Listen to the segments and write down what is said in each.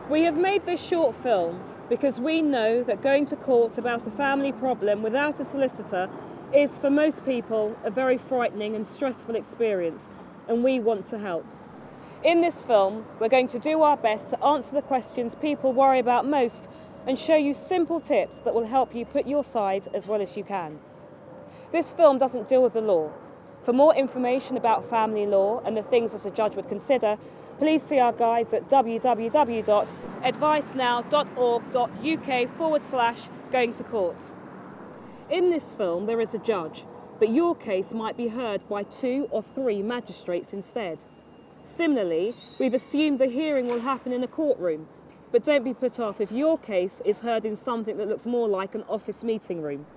We have made this short film because we know that going to court about a family problem without a solicitor is, for most people, a very frightening and stressful experience, and we want to help. In this film, we're going to do our best to answer the questions people worry about most and show you simple tips that will help you put your side as well as you can. This film doesn't deal with the law. For more information about family law and the things that a judge would consider, please see our guides at www.advicenow.org.uk/going to court. In this film, there is a judge, but your case might be heard by 2 or 3 magistrates instead. Similarly, we've assumed the hearing will happen in a courtroom, but don't be put off if your case is heard in something that looks more like an office meeting room.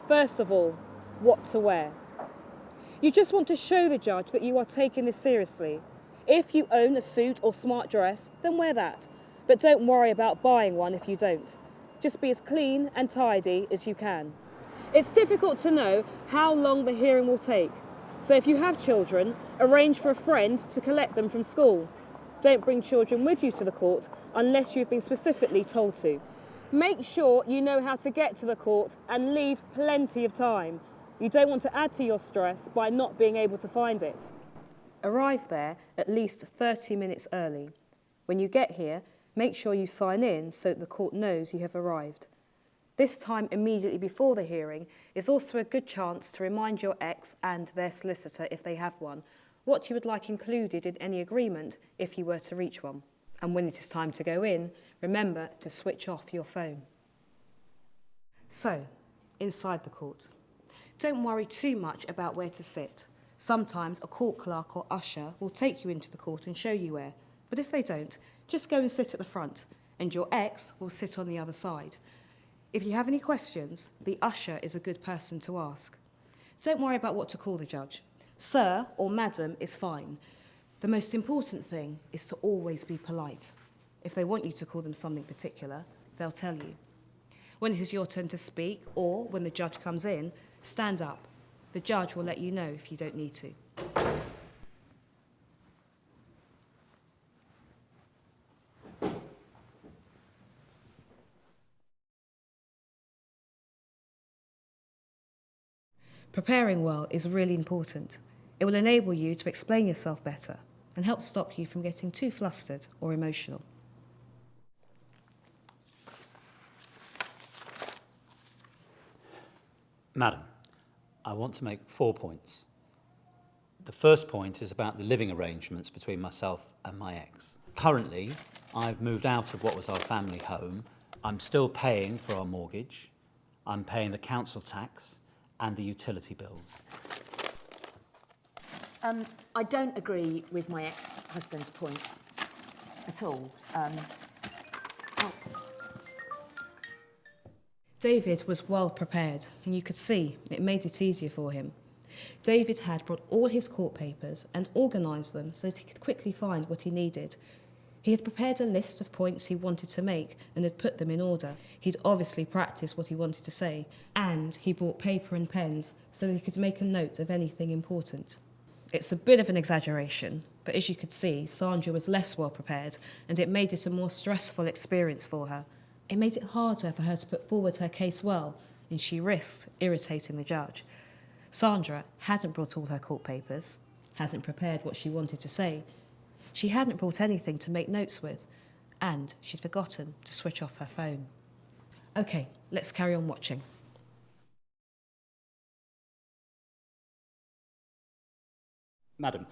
First of all, what to wear. You just want to show the judge that you are taking this seriously. If you own a suit or smart dress, then wear that. But don't worry about buying one if you don't. Just be as clean and tidy as you can. It's difficult to know how long the hearing will take. So if you have children, arrange for a friend to collect them from school. Don't bring children with you to the court unless you've been specifically told to. Make sure you know how to get to the court and leave plenty of time. You don't want to add to your stress by not being able to find it. Arrive there at least 30 minutes early. When you get here, make sure you sign in so that the court knows you have arrived. This time immediately before the hearing is also a good chance to remind your ex and their solicitor, if they have one, what you would like included in any agreement if you were to reach one. And when it is time to go in, remember to switch off your phone. So, inside the court. Don't worry too much about where to sit. Sometimes a court clerk or usher will take you into the court and show you where. But if they don't, just go and sit at the front, and your ex will sit on the other side. If you have any questions, the usher is a good person to ask. Don't worry about what to call the judge. Sir or madam is fine. The most important thing is to always be polite. If they want you to call them something particular, they'll tell you. When it is your turn to speak, or when the judge comes in, stand up. The judge will let you know if you don't need to. Preparing well is really important. It will enable you to explain yourself better and help stop you from getting too flustered or emotional. Madam, I want to make 4 points. The first point is about the living arrangements between myself and my ex. Currently, I've moved out of what was our family home. I'm still paying for our mortgage. I'm paying the council tax and the utility bills. I don't agree with my ex-husband's points at all. David was well prepared, and you could see it made it easier for him. David had brought all his court papers and organised them so that he could quickly find what he needed. He had prepared a list of points he wanted to make and had put them in order. He'd obviously practiced what he wanted to say, and he brought paper and pens so that he could make a note of anything important. It's a bit of an exaggeration, but as you could see, Sandra was less well prepared, and it made it a more stressful experience for her. It made it harder for her to put forward her case well, and she risked irritating the judge. Sandra hadn't brought all her court papers, hadn't prepared what she wanted to say. She hadn't brought anything to make notes with, and she'd forgotten to switch off her phone. OK, let's carry on watching. Madam,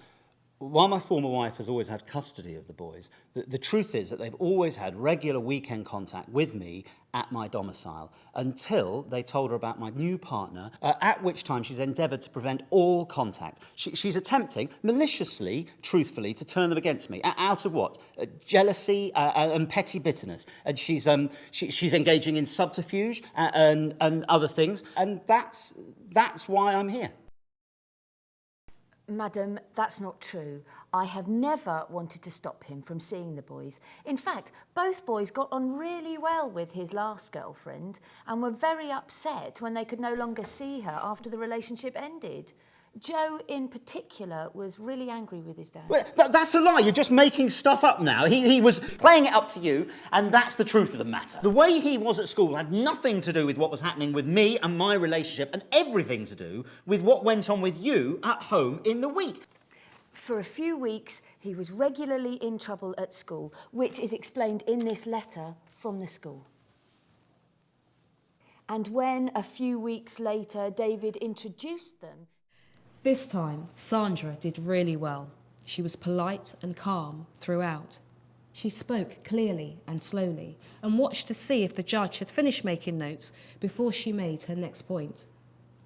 while my former wife has always had custody of the boys, the truth is that they've always had regular weekend contact with me at my domicile until they told her about my new partner, at which time she's endeavoured to prevent all contact. She's attempting, maliciously, truthfully, to turn them against me. Out of what? Jealousy and petty bitterness. And she's engaging in subterfuge and other things. And that's why I'm here. Madam, that's not true. I have never wanted to stop him from seeing the boys. In fact, both boys got on really well with his last girlfriend and were very upset when they could no longer see her after the relationship ended. Joe, in particular, was really angry with his dad. Well, that's a lie. You're just making stuff up now. He was playing it up to you, and that's the truth of the matter. The way he was at school had nothing to do with what was happening with me and my relationship, and everything to do with what went on with you at home in the week. For a few weeks, he was regularly in trouble at school, which is explained in this letter from the school. And when, a few weeks later, David introduced them... This time, Sandra did really well. She was polite and calm throughout. She spoke clearly and slowly and watched to see if the judge had finished making notes before she made her next point.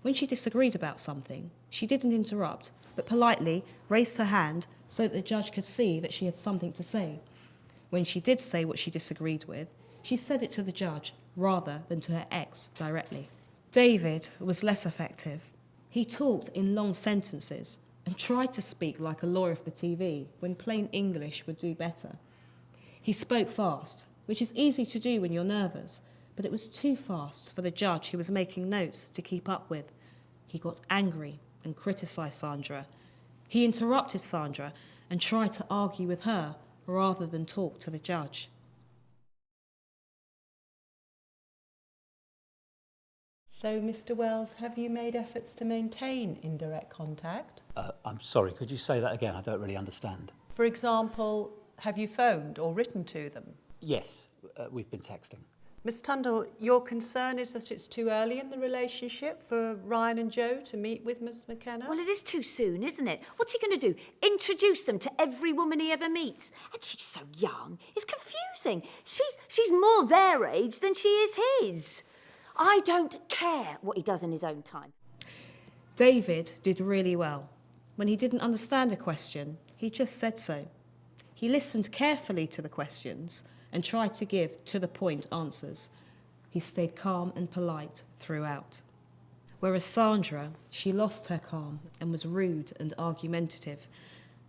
When she disagreed about something, she didn't interrupt, but politely raised her hand so that the judge could see that she had something to say. When she did say what she disagreed with, she said it to the judge rather than to her ex directly. David was less effective. He talked in long sentences and tried to speak like a lawyer of the TV when plain English would do better. He spoke fast, which is easy to do when you're nervous, but it was too fast for the judge who was making notes to keep up with. He got angry and criticised Sandra. He interrupted Sandra and tried to argue with her rather than talk to the judge. So, Mr. Wells, have you made efforts to maintain indirect contact? I'm sorry, could you say that again? I don't really understand. For example, have you phoned or written to them? Yes, we've been texting. Ms. Tundall, your concern is that it's too early in the relationship for Ryan and Joe to meet with Ms. McKenna? Well, it is too soon, isn't it? What's he going to do? Introduce them to every woman he ever meets? And she's so young. It's confusing. She's more their age than she is his. I don't care what he does in his own time. David did really well. When he didn't understand a question, he just said so. He listened carefully to the questions and tried to give to-the-point answers. He stayed calm and polite throughout. Whereas Sandra, she lost her calm and was rude and argumentative.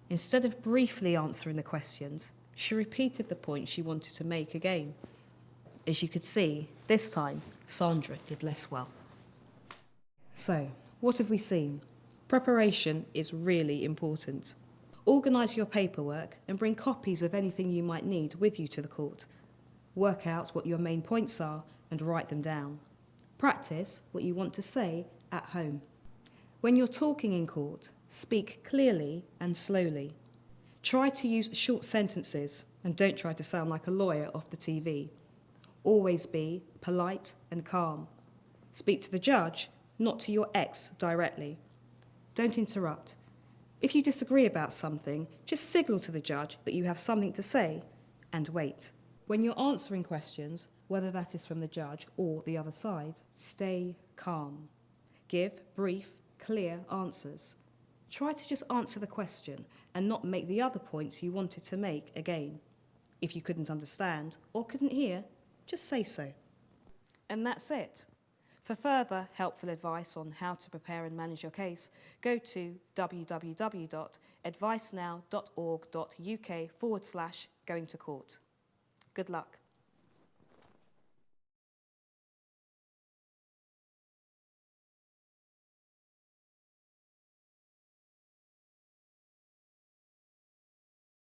Instead of briefly answering the questions, she repeated the point she wanted to make again. As you could see, this time, Sandra did less well. So, what have we seen? Preparation is really important. Organise your paperwork and bring copies of anything you might need with you to the court. Work out what your main points are and write them down. Practice what you want to say at home. When you're talking in court, speak clearly and slowly. Try to use short sentences and don't try to sound like a lawyer off the TV. Always be polite and calm. Speak to the judge, not to your ex directly. Don't interrupt. If you disagree about something, just signal to the judge that you have something to say and wait. When you're answering questions, whether that is from the judge or the other side, stay calm. Give brief, clear answers. Try to just answer the question and not make the other points you wanted to make again. If you couldn't understand or couldn't hear, just say so. And that's it. For further helpful advice on how to prepare and manage your case, go to www.advicenow.org.uk/going to court. Good luck.